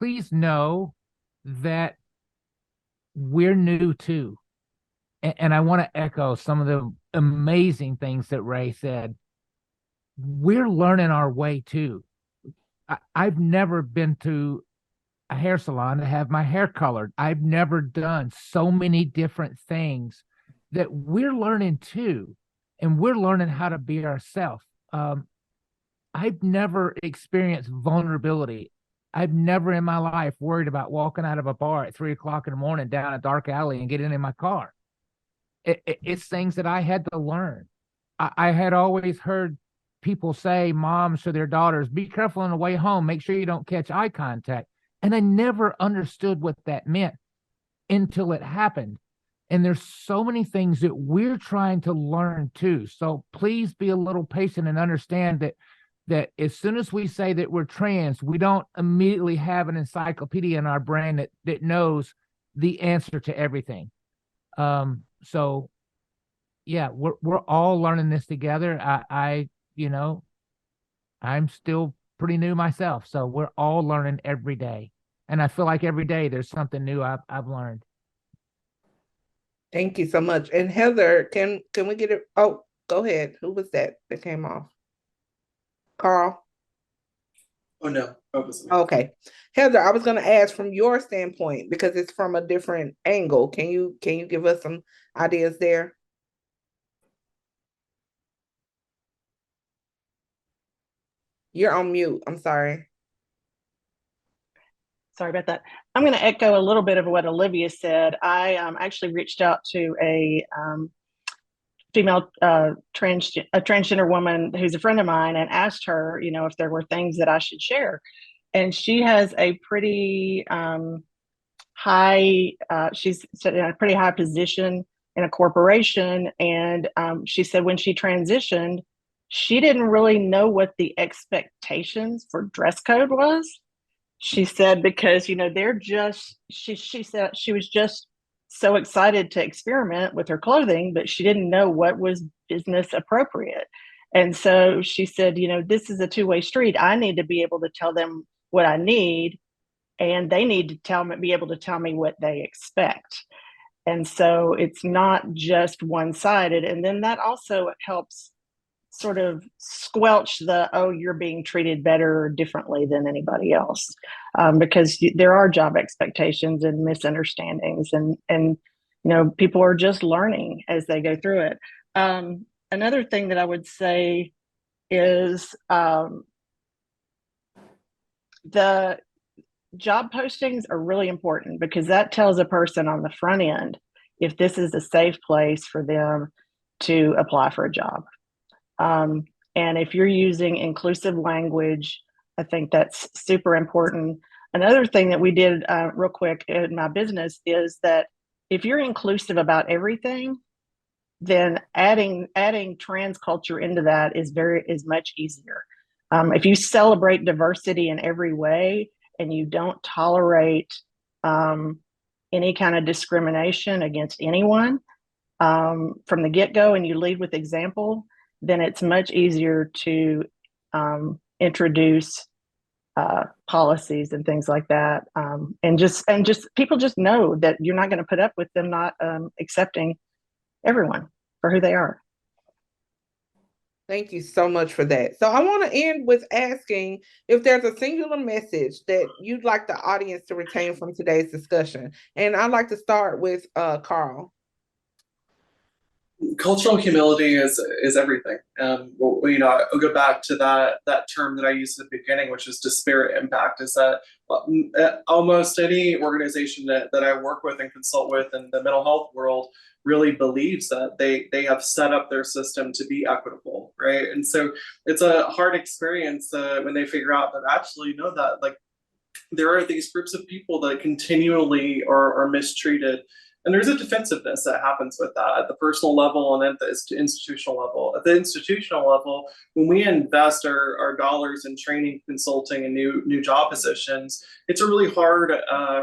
Please know that we're new too. And I want to echo some of the amazing things that Ray said. We're learning our way too. I've never been to a hair salon to have my hair colored. I've never done so many different things that we're learning too, and we're learning how to be ourselves. I've never experienced vulnerability. I've never in my life worried about walking out of a bar at 3 o'clock in the morning down a dark alley and getting in my car. It's things that I had to learn. I had always heard people say, moms to their daughters, be careful on the way home, make sure you don't catch eye contact. And I never understood what that meant until it happened. And there's so many things that we're trying to learn too. So please be a little patient and understand that as soon as we say that we're trans, we don't immediately have an encyclopedia in our brain that knows the answer to everything. So yeah, we're all learning this together. I'm still pretty new myself, so we're all learning every day. And I feel like every day there's something new I've learned. Thank you so much. And Heather, can we get it? Oh, go ahead. Who was that came off? Carl? Oh no, that was me. Okay. Heather, I was going to ask from your standpoint, because it's from a different angle. Can you give us some ideas there? You're on mute. I'm sorry. Sorry about that. I'm going to echo a little bit of what Olivia said. I actually reached out to a female transgender woman who's a friend of mine and asked her, if there were things that I should share. And she has a pretty high, she's in a pretty high position in a corporation. And she said when she transitioned, she didn't really know what the expectations for dress code was. She said, because, they're just, she said she was just so excited to experiment with her clothing, but she didn't know what was business appropriate. And so she said, this is a two-way street. I need to be able to tell them what I need, and they need to be able to tell me what they expect. And so it's not just one-sided. And then that also helps sort of squelch you're being treated better or differently than anybody else, because there are job expectations and misunderstandings, and people are just learning as they go through it. Another thing that I would say is the job postings are really important, because that tells a person on the front end if this is a safe place for them to apply for a job. And if you're using inclusive language, I think that's super important. Another thing that we did real quick in my business is that if you're inclusive about everything, then adding trans culture into that is much easier. If you celebrate diversity in every way and you don't tolerate any kind of discrimination against anyone from the get-go, and you lead with example, then it's much easier to introduce policies and things like that. And just people just know that you're not going to put up with them not accepting everyone for who they are. Thank you so much for that. So I want to end with asking if there's a singular message that you'd like the audience to retain from today's discussion. And I'd like to start with Carl. Cultural humility is everything. I'll go back to that term that I used at the beginning, which is disparate impact. Is that almost any organization that I work with and consult with in the mental health world really believes that they have set up their system to be equitable, right? And so it's a hard experience when they figure out that actually that like there are these groups of people that continually are mistreated. And there's a defensiveness that happens with that at the personal level and at the institutional level. At the institutional level, when we invest our dollars in training, consulting, and new job positions, it's a really hard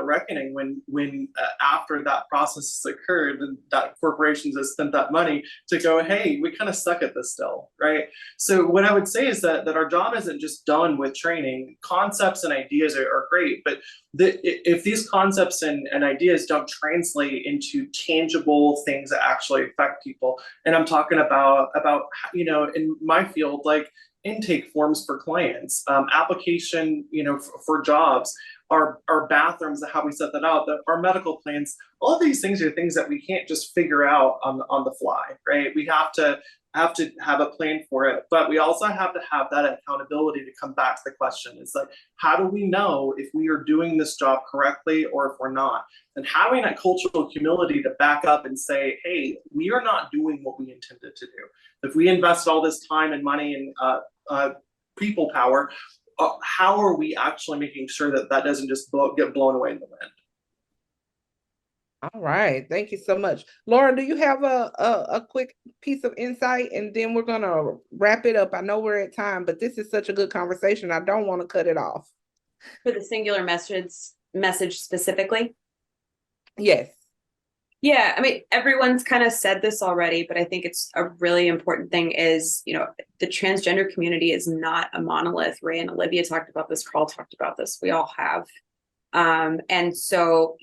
reckoning when after that process has occurred, and that corporations have spent that money to go, hey, we kind of suck at this still, right? So what I would say is that our job isn't just done with training. Concepts and ideas are great, but if these concepts and ideas don't translate into tangible things that actually affect people, and I'm talking about in my field, like intake forms for clients, application, for jobs, our bathrooms, how we set that out, our medical plans. All of these things are things that we can't just figure out on the fly, right? We have to have a plan for it, but we also have to have that accountability to come back to the question. It's like, how do we know if we are doing this job correctly or if we're not? And having that cultural humility to back up and say, hey, we are not doing what we intended to do. If we invest all this time and money and people power, how are we actually making sure that that doesn't just get blown away in the wind? All right, thank you so much. Lauren, do you have a quick piece of insight, and then we're gonna wrap it up? I know we're at time, but this is such a good conversation. I don't want to cut it off. For the singular message specifically? Yes. Yeah, I mean, everyone's kind of said this already, but I think it's a really important thing is, the transgender community is not a monolith. Ray and Olivia talked about this, Carl talked about this, we all have. And so,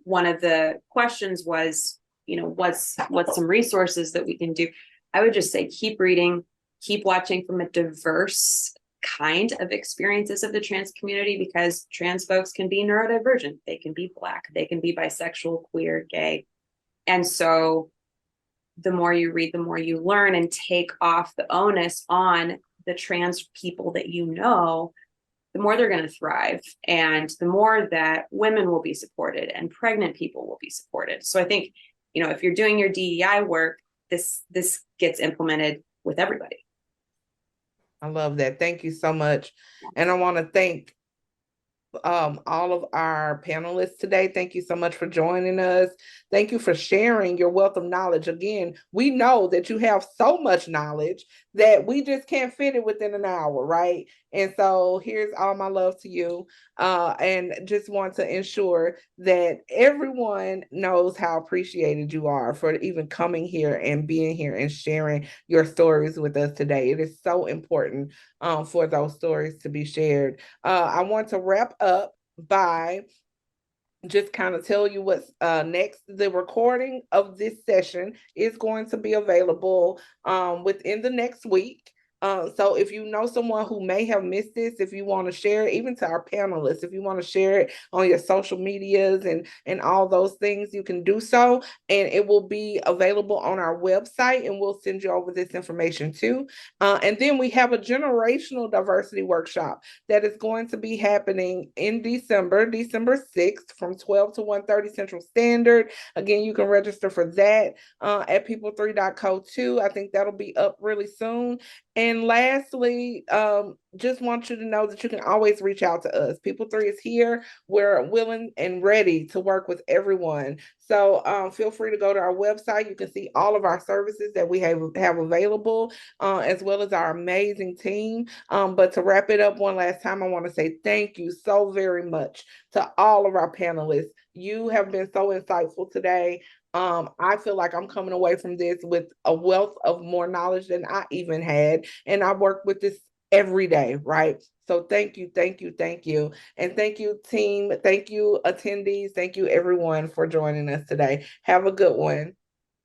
one of the questions was, what's some resources that we can do? I would just say, keep reading, keep watching from a diverse kind of experiences of the trans community, because trans folks can be neurodivergent. They can be Black, they can be bisexual, queer, gay. And so the more you read, the more you learn, and take off the onus on the trans people that the more they're going to thrive, and the more that women will be supported and pregnant people will be supported. So I think, if you're doing your DEI work, this gets implemented with everybody. I love that. Thank you so much. And I want to thank all of our panelists today. Thank you so much for joining us. Thank you for sharing your wealth of knowledge. Again, we know that you have so much knowledge that we just can't fit it within an hour, right? And so here's all my love to you. And just want to ensure that everyone knows how appreciated you are for even coming here and being here and sharing your stories with us today. It is so important for those stories to be shared. I want to wrap up by just kind of tell you what's next. The recording of this session is going to be available within the next week. So if you know someone who may have missed this, if you want to share it, even to our panelists, if you want to share it on your social medias and all those things, you can do so. And it will be available on our website, and we'll send you over this information too. And then we have a generational diversity workshop that is going to be happening in December 6th from 12 to 1:30 Central Standard. Again, you can register for that at people3.co too. I think that'll be up really soon. And lastly, just want you to know that you can always reach out to us. People 3 is here. We're willing and ready to work with everyone. So feel free to go to our website. You can see all of our services that we have available, as well as our amazing team. But to wrap it up one last time, I want to say thank you so very much to all of our panelists. You have been so insightful today. I feel like I'm coming away from this with a wealth of more knowledge than I even had. And I work with this every day, right? So thank you, thank you, thank you. And thank you, team. Thank you, attendees. Thank you, everyone, for joining us today. Have a good one.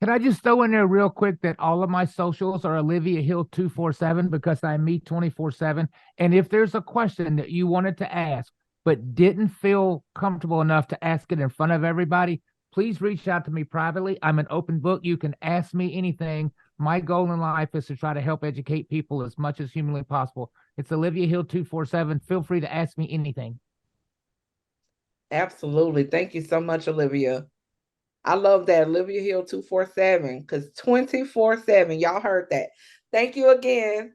Can I just throw in there real quick that all of my socials are Olivia Hill 247, because I meet 24/7. And if there's a question that you wanted to ask, but didn't feel comfortable enough to ask it in front of everybody, please reach out to me privately. I'm an open book. You can ask me anything. My goal in life is to try to help educate people as much as humanly possible. It's Olivia Hill 247. Feel free to ask me anything. Absolutely. Thank you so much, Olivia. I love that, Olivia Hill 247, because 24/7, y'all heard that. Thank you again.